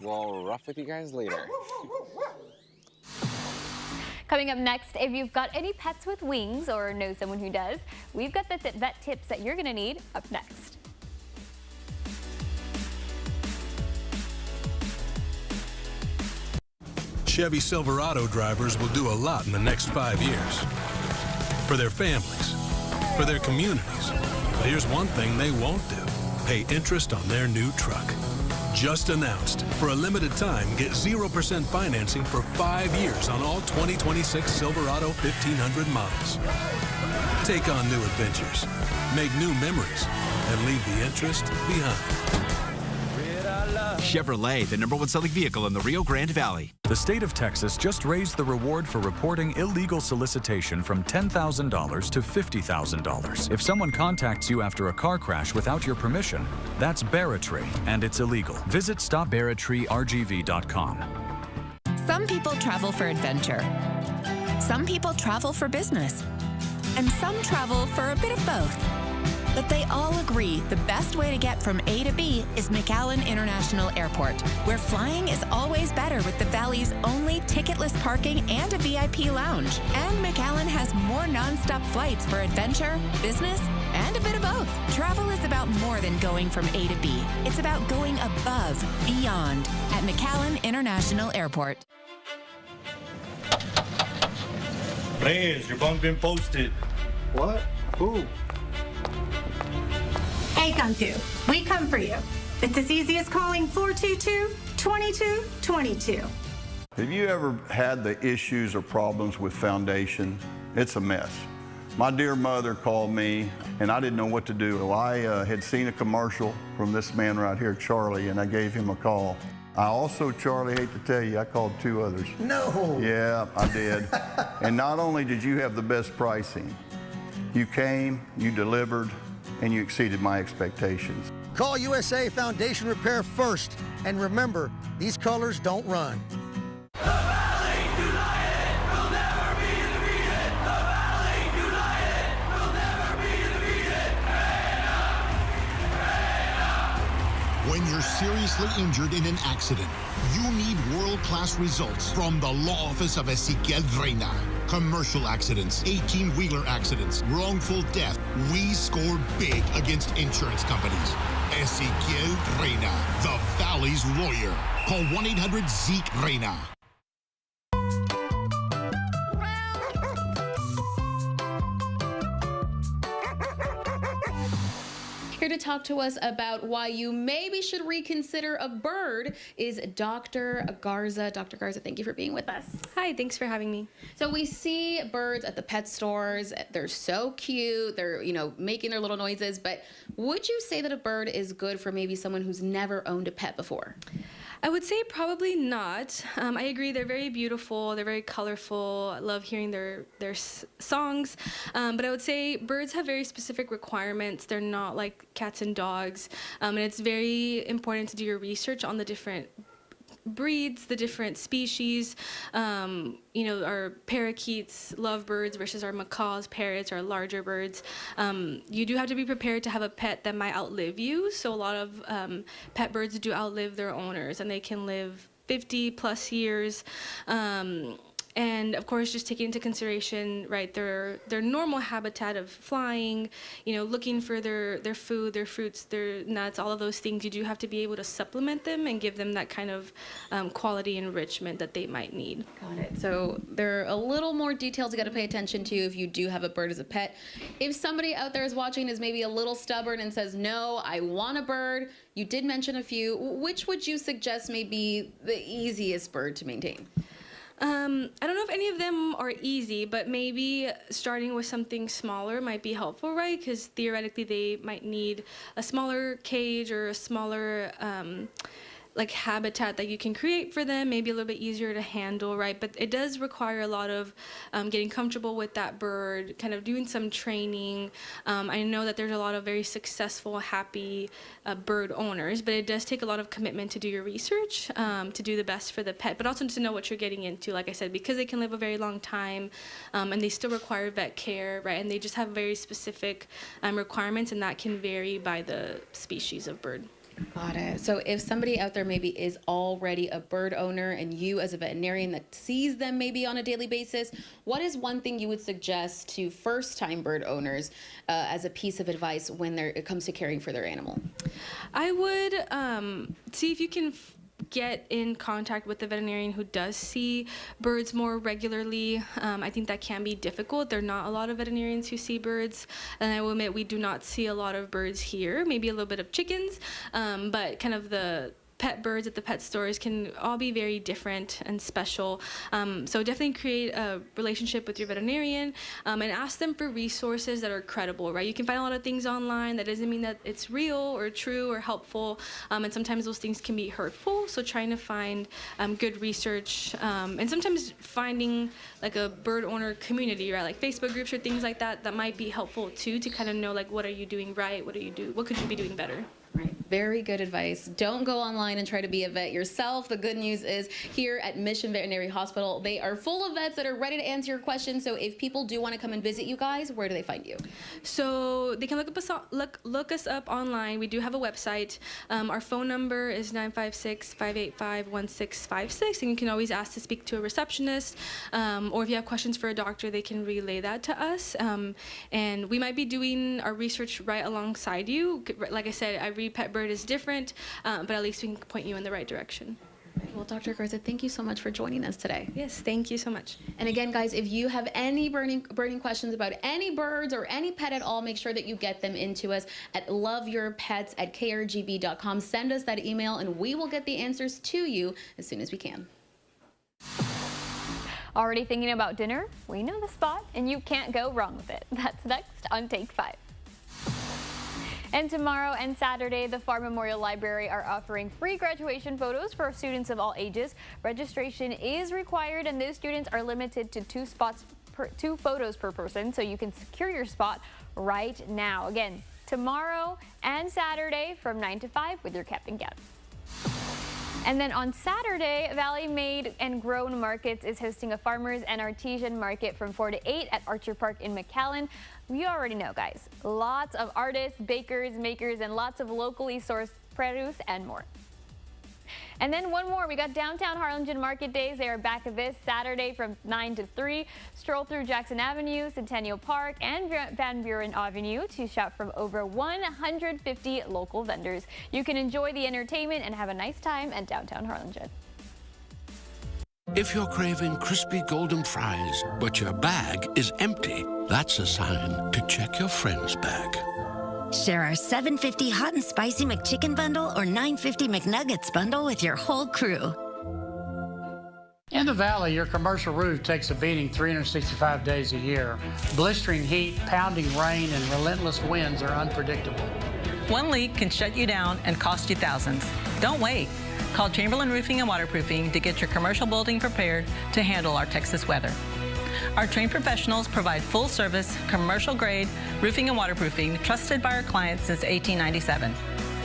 We'll rough with you guys later. Coming up next, if you've got any pets with wings or know someone who does, we've got the vet tips that you're going to need up next. Chevy Silverado drivers will do a lot in the next 5 years. For their families, for their communities. But here's one thing they won't do: pay interest on their new truck. Just announced, for a limited time, get 0% financing for 5 years on all 2026 Silverado 1500 models. Take on new adventures, make new memories, and leave the interest behind. Chevrolet, the #1 selling vehicle in the Rio Grande Valley. The state of Texas just raised the reward for reporting illegal solicitation from $10,000 to $50,000. If someone contacts you after a car crash without your permission, that's barratry, and it's illegal. Visit stopbarratryrgv.com. Some people travel for adventure. Some people travel for business. And some travel for a bit of both. But they all agree the best way to get from A to B is McAllen International Airport, where flying is always better with the Valley's only ticketless parking and a VIP lounge. And McAllen has more nonstop flights for adventure, business, and a bit of both. Travel is about more than going from A to B. It's about going above, beyond at McAllen International Airport. Reyes, your bunk been posted. What? Who? Hey, Cantu, we come for you. It's as easy as calling 422-2222. Have you ever had the issues or problems with foundation? It's a mess. My dear mother called me, and I didn't know what to do. Well, I had seen a commercial from this man right here, Charlie, and I gave him a call. I also, Charlie, hate to tell you, I called 2 others. No. Yeah, I did. And not only did you have the best pricing, you came, you delivered, and you exceeded my expectations. Call USA Foundation Repair first. And remember, these colors don't run. The Valley United will never When you're seriously injured in an accident, you need world-class results from the Law Office of Ezequiel Reina. Commercial accidents, 18-wheeler accidents, wrongful death. We score big against insurance companies. Ezequiel Reina, the Valley's lawyer. Call 1-800-ZEKE-REINA. Here to talk to us about why you maybe should reconsider a bird is Dr. Garza. Dr. Garza, thank you for being with us. Hi, thanks for having me. So we see birds at the pet stores. They're so cute. They're, making their little noises. But would you say that a bird is good for maybe someone who's never owned a pet before? I would say probably not. I agree, they're very beautiful, they're very colorful. I love hearing their songs. But I would say birds have very specific requirements. They're not like cats and dogs. And it's very important to do your research on the different breeds, the different species. Our parakeets, lovebirds versus our macaws, parrots, our larger birds. You do have to be prepared to have a pet that might outlive you. So a lot of pet birds do outlive their owners, and they can live 50 plus years. And of course, just taking into consideration, right, their normal habitat of flying, looking for their food, their fruits, their nuts, all of those things, you do have to be able to supplement them and give them that kind of quality enrichment that they might need. Got it. So there are a little more details you got to pay attention to if you do have a bird as a pet. If somebody out there is watching is maybe a little stubborn and says, no, I want a bird, you did mention a few. Which would you suggest may be the easiest bird to maintain? I don't know if any of them are easy, but maybe starting with something smaller might be helpful, right? Because theoretically they might need a smaller cage or a smaller habitat that you can create for them, maybe a little bit easier to handle, right? But it does require a lot of getting comfortable with that bird, kind of doing some training. I know that there's a lot of very successful, happy bird owners, but it does take a lot of commitment to do your research, to do the best for the pet, but also to know what you're getting into, like I said, because they can live a very long time, and they still require vet care, right? And they just have very specific requirements, and that can vary by the species of bird. Got it. So if somebody out there maybe is already a bird owner and you as a veterinarian that sees them maybe on a daily basis, what is one thing you would suggest to first-time bird owners as a piece of advice when it comes to caring for their animal? I would see if you can get in contact with the veterinarian who does see birds more regularly. I think that can be difficult. There are not a lot of veterinarians who see birds, and I will admit we do not see a lot of birds here, maybe a little bit of chickens, but kind of the pet birds at the pet stores can all be very different and special. So definitely create a relationship with your veterinarian and ask them for resources that are credible, right? You can find a lot of things online. That doesn't mean that it's real or true or helpful. And sometimes those things can be hurtful. So trying to find good research and sometimes finding like a bird owner community, right? Like Facebook groups or things like that, that might be helpful too, to kind of know like, what are you doing right? What could you be doing better? Right. Very good advice. Don't go online and try to be a vet yourself. The good news is here at Mission Veterinary Hospital, they are full of vets that are ready to answer your questions. So if people do want to come and visit you guys, where do they find you? So they can look us up online. We do have a website. Our phone number is 956-585-1656, and you can always ask to speak to a receptionist, or if you have questions for a doctor, they can relay that to us. And we might be doing our research right alongside you. Like I said, every pet bird is different, but at least we can point you in the right direction. Well, Dr. Garza, thank you so much for joining us today. Yes, thank you so much. And again, guys, if you have any burning questions about any birds or any pet at all, make sure that you get them into us at loveyourpets@krgb.com. Send us that email, and we will get the answers to you as soon as we can. Already thinking about dinner? We know the spot, and you can't go wrong with it. That's next on Take 5. And tomorrow and Saturday, the Farr Memorial Library are offering free graduation photos for students of all ages. Registration is required, and those students are limited to 2 photos per person, so you can secure your spot right now. Again, tomorrow and Saturday from 9 to 5 with your cap and gown. And then on Saturday, Valley Made and Grown Markets is hosting a farmers and artisan market from 4 to 8 at Archer Park in McAllen. You already know, guys, lots of artists, bakers, makers, and lots of locally sourced produce, and more. And then one more, we got Downtown Harlingen Market Days. They are back this Saturday from 9 to 3. Stroll through Jackson Avenue, Centennial Park, and Van Buren Avenue to shop from over 150 local vendors. You can enjoy the entertainment and have a nice time at Downtown Harlingen. If you're craving crispy golden fries, but your bag is empty, that's a sign to check your friend's bag. Share our $7.50 hot and spicy McChicken bundle or $9.50 McNuggets bundle with your whole crew. In the Valley, your commercial roof takes a beating 365 days a year. Blistering heat, pounding rain, and relentless winds are unpredictable. One leak can shut you down and cost you thousands. Don't wait. Call Chamberlain Roofing and Waterproofing to get your commercial building prepared to handle our Texas weather. Our trained professionals provide full-service, commercial-grade roofing and waterproofing trusted by our clients since 1897.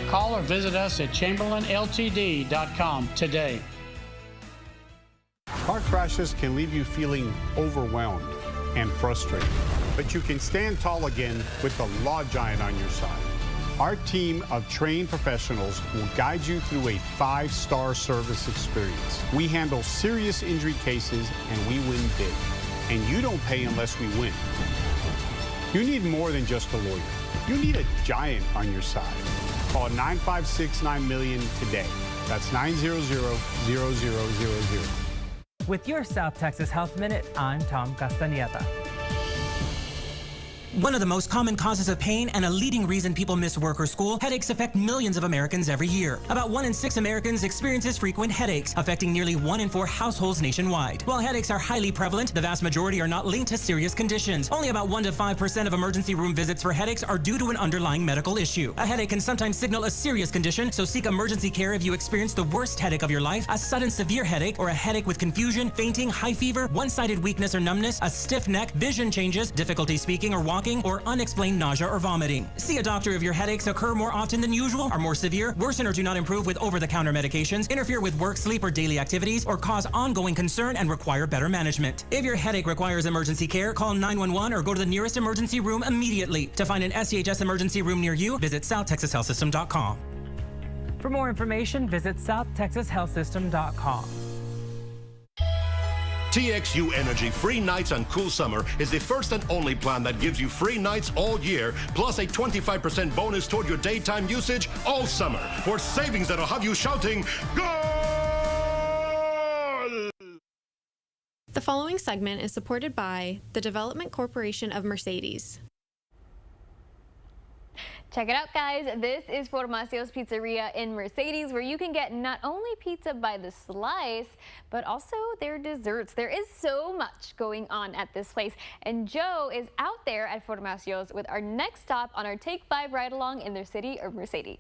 Call or visit us at chamberlainltd.com today. Car crashes can leave you feeling overwhelmed and frustrated, but you can stand tall again with the Law Giant on your side. Our team of trained professionals will guide you through a 5-star service experience. We handle serious injury cases and we win big. And you don't pay unless we win. You need more than just a lawyer. You need a giant on your side. Call 956-9000000 today. That's 900-0000. With your South Texas Health Minute, I'm Tom Castañeda. One of the most common causes of pain and a leading reason people miss work or school, headaches affect millions of Americans every year. About 1 in 6 Americans experiences frequent headaches, affecting nearly 1 in 4 households nationwide. While headaches are highly prevalent, the vast majority are not linked to serious conditions. Only about 1 to 5% of emergency room visits for headaches are due to an underlying medical issue. A headache can sometimes signal a serious condition, so seek emergency care if you experience the worst headache of your life, a sudden severe headache, or a headache with confusion, fainting, high fever, one-sided weakness or numbness, a stiff neck, vision changes, difficulty speaking or walking, or unexplained nausea or vomiting. See a doctor if your headaches occur more often than usual, are more severe, worsen or do not improve with over-the-counter medications, interfere with work, sleep, or daily activities, or cause ongoing concern and require better management. If your headache requires emergency care, call 911 or go to the nearest emergency room immediately. To find an SCHS emergency room near you, visit southtexashealthsystem.com. For more information, visit southtexashealthsystem.com. TXU Energy Free Nights on Cool Summer is the first and only plan that gives you free nights all year, plus a 25% bonus toward your daytime usage all summer, for savings that'll have you shouting, "Goal!" The following segment is supported by the Development Corporation of Mercedes. Check it out, guys. This is Formacios Pizzeria in Mercedes, where you can get not only pizza by the slice, but also their desserts. There is so much going on at this place. And Joe is out there at Formacios with our next stop on our Take 5 ride-along in their city of Mercedes.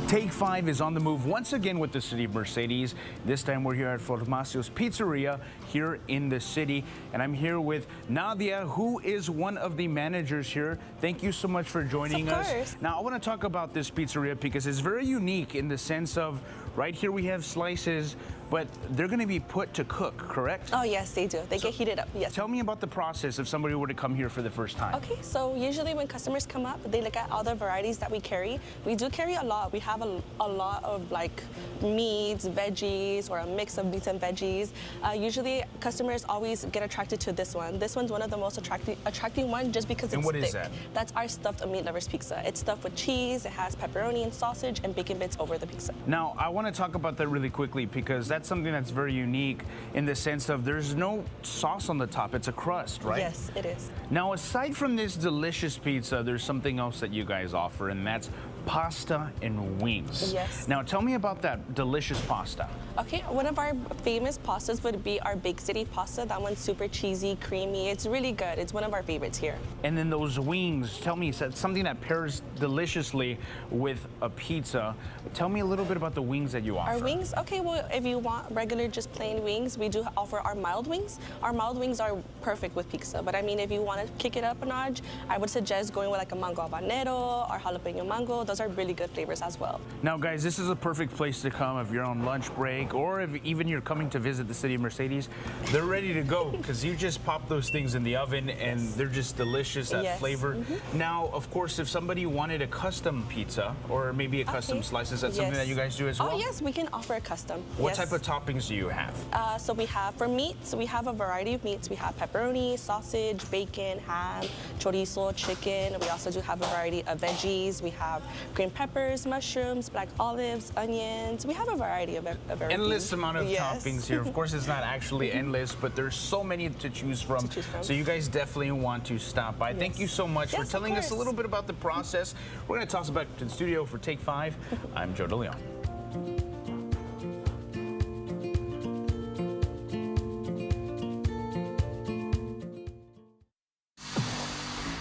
Take 5 is on the move once again with the city of Mercedes. This time we're here at Formacios Pizzeria here in the city. And I'm here with Nadia, who is one of the managers here. Thank you so much for joining us. Now, I want to talk about this pizzeria because it's very unique in the sense of right here we have slices, but they're going to be put to cook, correct? Oh, yes, they do. They get heated up, yes. Tell me about the process if somebody were to come here for the first time. Okay, so usually when customers come up, they look at all the varieties that we carry. We do carry a lot. We have a lot of like meats, veggies, or a mix of meats and veggies. Usually customers always get attracted to this one. This one's one of the most attracting one just because it's thick. And what is that? That's our stuffed meat lovers pizza. It's stuffed with cheese, it has pepperoni and sausage and bacon bits over the pizza. Now, I want to talk about that really quickly because that's something that's very unique in the sense of there's no sauce on the top. It's a crust, right? Yes, it is. Now, aside from this delicious pizza, there's something else that you guys offer, and that's pasta and wings. Yes. Now, tell me about that delicious pasta. Okay, one of our famous pastas would be our Big City pasta. That one's super cheesy, creamy. It's really good. It's one of our favorites here. And then those wings, tell me, something that pairs deliciously with a pizza. Tell me a little bit about the wings that you offer. Our wings? Okay, well, if you want regular, just plain wings, we do offer our mild wings. Our mild wings are perfect with pizza, but I mean, if you want to kick it up a notch, I would suggest going with like a mango habanero or jalapeno mango. those are really good flavors as well. Now, guys, this is a perfect place to come if you're on lunch break or if even you're coming to visit the city of Mercedes. They're ready to go because you just pop those things in the oven and they're just delicious, that flavor. Now, of course, if somebody wanted a custom pizza or maybe a custom slice, is that something that you guys do as well? Oh, yes, we can offer a custom. What type of toppings do you have? So we have, for meats, we have a variety of meats. We have pepperoni, sausage, bacon, ham, chorizo, chicken. We also do have a variety of veggies. We have green peppers, mushrooms, black olives, onions. We have a variety of everything. Endless amount of toppings here. Of course, it's not actually endless, but there's so many to choose from. So you guys definitely want to stop by. Thank you so much for telling us a little bit about the process. We're going to toss it back to the studio for Take 5. I'm Joe DeLeon.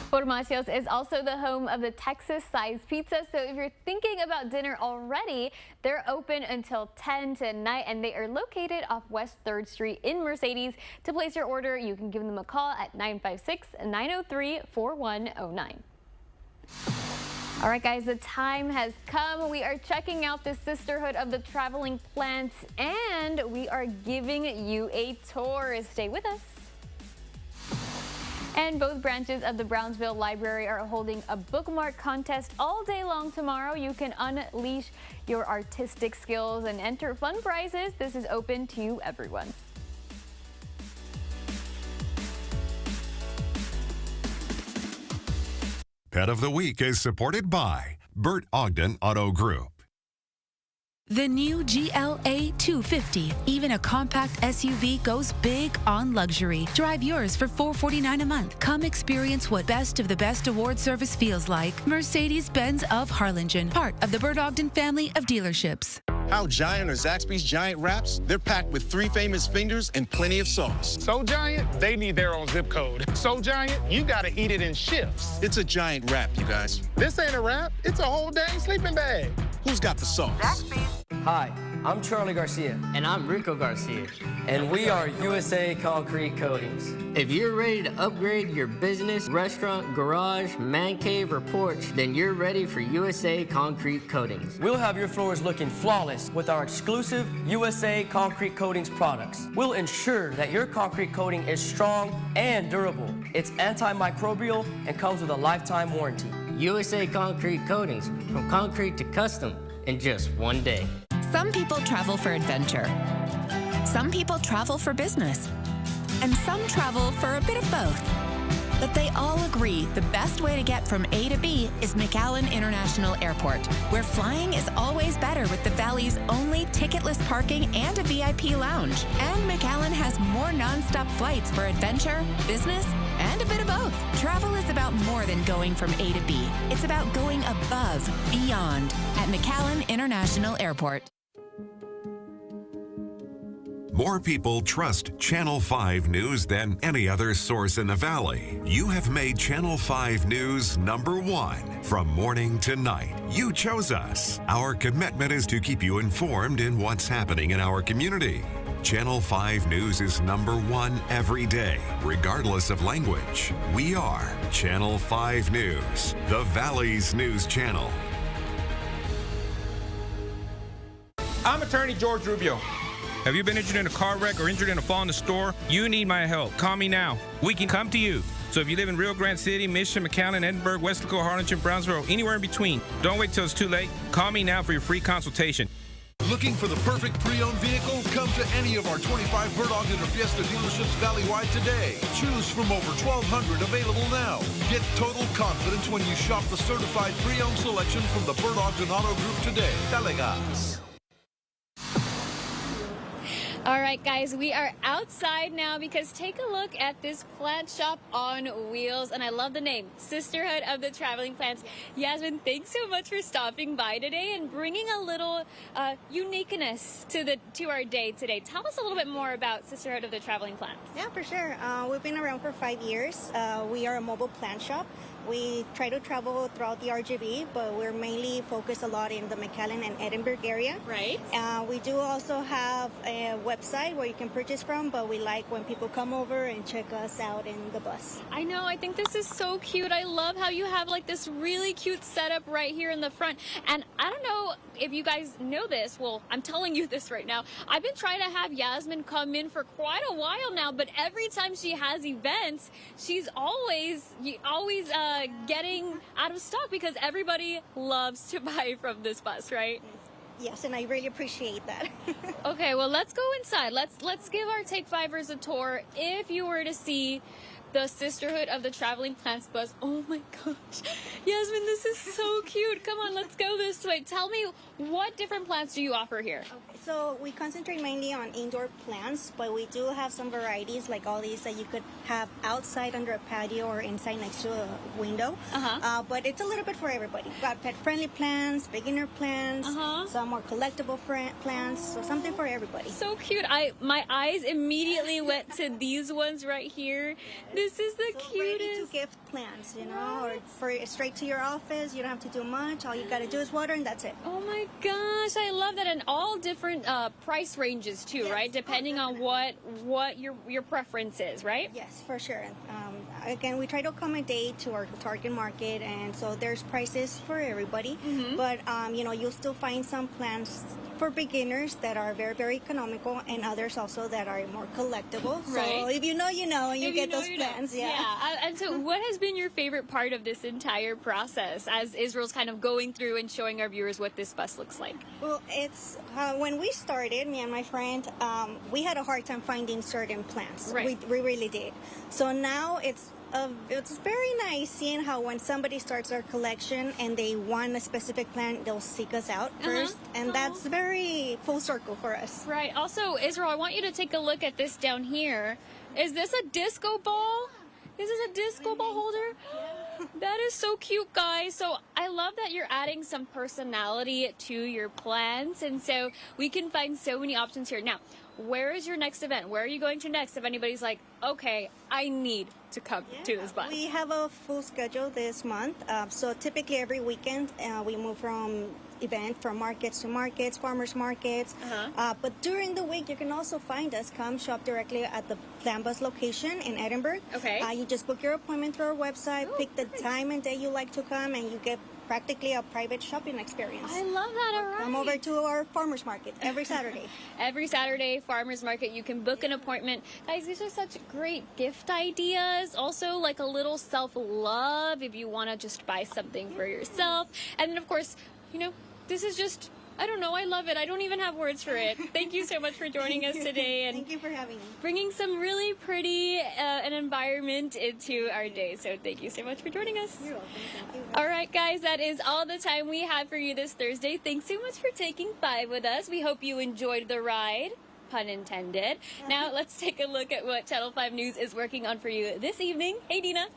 Formacios is also the home of the Texas-sized pizza, so if you're thinking about dinner already, they're open until 10 tonight, and they are located off West 3rd Street in Mercedes. To place your order, you can give them a call at 956-903-4109. All right, guys, the time has come. We are checking out the Sisterhood of the Traveling Plants, and we are giving you a tour. Stay with us. And both branches of the Brownsville Library are holding a bookmark contest all day long tomorrow. You can unleash your artistic skills and enter fun prizes. This is open to everyone. Pet of the Week is supported by Bert Ogden Auto Group. The new GLA 250. Even a compact SUV goes big on luxury. Drive yours for $449 a month. Come experience what Best of the Best award service feels like. Mercedes-Benz of Harlingen, part of the Bert Ogden family of dealerships. How Giant or Zaxby's Giant Wraps? They're packed with 3 famous fingers and plenty of sauce. So Giant, they need their own zip code. So Giant, you gotta eat it in shifts. It's a giant wrap, you guys. This ain't a wrap, it's a whole dang sleeping bag. Who's got the sauce? Zaxby's. Hi, I'm Charlie Garcia. And I'm Rico Garcia. And we are USA Concrete Coatings. If you're ready to upgrade your business, restaurant, garage, man cave, or porch, then you're ready for USA Concrete Coatings. We'll have your floors looking flawless with our exclusive USA Concrete Coatings products. We'll ensure that your concrete coating is strong and durable. It's antimicrobial and comes with a lifetime warranty. USA Concrete Coatings, from concrete to custom in just one day. Some people travel for adventure. Some people travel for business. And some travel for a bit of both. But they all agree the best way to get from A to B is McAllen International Airport, where flying is always better with the Valley's only ticketless parking and a VIP lounge. And McAllen has more nonstop flights for adventure, business, and a bit of both. Travel is about more than going from A to B. It's about going above, beyond at McAllen International Airport. More people trust Channel 5 News than any other source in the Valley. You have made Channel 5 News #1 from morning to night. You chose us. Our commitment is to keep you informed in what's happening in our community. Channel 5 News is #1 every day, regardless of language. We are Channel 5 News, the Valley's news channel. I'm attorney George Rubio. Have you been injured in a car wreck or injured in a fall in the store? You need my help. Call me now. We can come to you. So if you live in Rio Grande City, Mission, McAllen, Edinburgh, Weslaco, Harlingen, Brownsville, anywhere in between, don't wait till it's too late. Call me now for your free consultation. Looking for the perfect pre-owned vehicle? Come to any of our 25 Bert Ogden or Fiesta dealerships valley-wide today. Choose from over 1,200 available now. Get total confidence when you shop the certified pre-owned selection from the Bert Ogden Auto Group today. Delegas. All right, guys, we are outside now because take a look at this plant shop on wheels, and I love the name, Sisterhood of the Traveling Plants. Yasmin, thanks so much for stopping by today and bringing a little uniqueness to our day today. Tell us a little bit more about Sisterhood of the Traveling Plants. Yeah, for sure. We've been around for 5 years. We are a mobile plant shop. We try to travel throughout the RGV, but we're mainly focused a lot in the McAllen and Edinburg area. Right. We do also have a website where you can purchase from, but we like when people come over and check us out in the bus. I know, I think this is so cute. I love how you have like this really cute setup right here in the front. And I don't know if you guys know this. Well, I'm telling you this right now. I've been trying to have Yasmin come in for quite a while now, but every time she has events, she's always getting out of stock because everybody loves to buy from this bus, right? Yes, and I really appreciate that. Okay, well, let's go inside. Let's give our Take Fivers a tour. If you were to see the Sisterhood of the Traveling Plants bus, oh my gosh, Yasmin, this is so cute. Come on, let's go this way. Tell me, what different plants do you offer here? Okay, so we concentrate mainly on indoor plants, but we do have some varieties like all these that you could have outside under a patio or inside next to a window. But it's a little bit for everybody. We've got pet-friendly plants, beginner plants, some more collectible plants, so something for everybody. So cute. My eyes immediately went to these ones right here. This is the cutest. Ready to gift plants, you know, or for straight to your office. You don't have to do much. All you got to do is water, and that's it. Oh my gosh, I love that, and all different price ranges too, yes, right? Depending on what your preference is, right? Yes, for sure. Again, we try to accommodate to our target market, and so there's prices for everybody. But you know, you'll still find some plants for beginners that are very, very economical, and others also that are more collectible. Right. So if you know, you know, and you get those plants. Yeah. And so what has been your favorite part of this entire process as Israel's kind of going through and showing our viewers what this bus looks like? Well, it's when we started, me and my friend, we had a hard time finding certain plants. Right. We really did. So now it's very nice seeing how when somebody starts their collection and they want a specific plant, they'll seek us out first, and that's very full circle for us. Right. Also, Israel, I want you to take a look at this down here. Is this a disco ball? This is a disco ball holder? That is so cute, guys. So I love that you're adding some personality to your plants, and so we can find so many options here. Now, where is your next event? Where are you going to next if anybody's like, okay, I need to come to this bus? We have a full schedule this month. So typically every weekend we move from markets to markets, farmers markets. But during the week, you can also find us. Come shop directly at the Plant Bus location in Edinburg. Okay. You just book your appointment through our website, pick the time and day you like to come, and you get practically a private shopping experience. I love that. All right. Come over to our farmers market every Saturday. Every Saturday, farmers market. You can book an appointment. Guys, these are such great gift ideas. Also, like a little self-love if you want to just buy something for yourself. And then, of course, you know, this is just, I don't know, I love it. I don't even have words for it. Thank you so much for joining us today. And thank you for having me. Bringing some really pretty an environment into our day. So thank you so much for joining us. You're welcome. Thank you. All right, guys, that is all the time we have for you this Thursday. Thanks so much for taking 5 with us. We hope you enjoyed the ride. Pun intended. Now let's take a look at what Channel 5 News is working on for you this evening. Hey, Dina.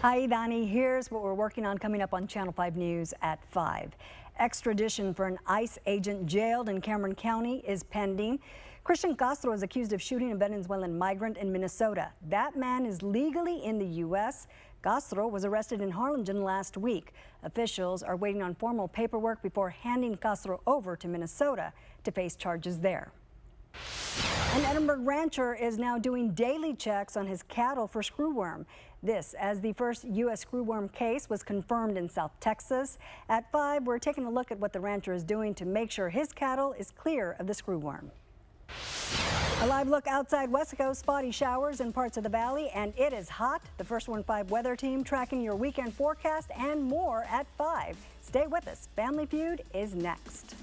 Hi, Donnie. Here's what we're working on coming up on Channel 5 News at 5. Extradition for an ICE agent jailed in Cameron County is pending. Christian Castro is accused of shooting a Venezuelan migrant in Minnesota. That man is legally in the U.S. Castro was arrested in Harlingen last week. Officials are waiting on formal paperwork before handing Castro over to Minnesota to face charges there. An Edinburg rancher is now doing daily checks on his cattle for screwworm. This as the first U.S. screwworm case was confirmed in South Texas. At 5, we're taking a look at what the rancher is doing to make sure his cattle is clear of the screwworm. A live look outside Wesco, spotty showers in parts of the valley, and it is hot. The First One 5 weather team tracking your weekend forecast and more at 5. Stay with us. Family Feud is next.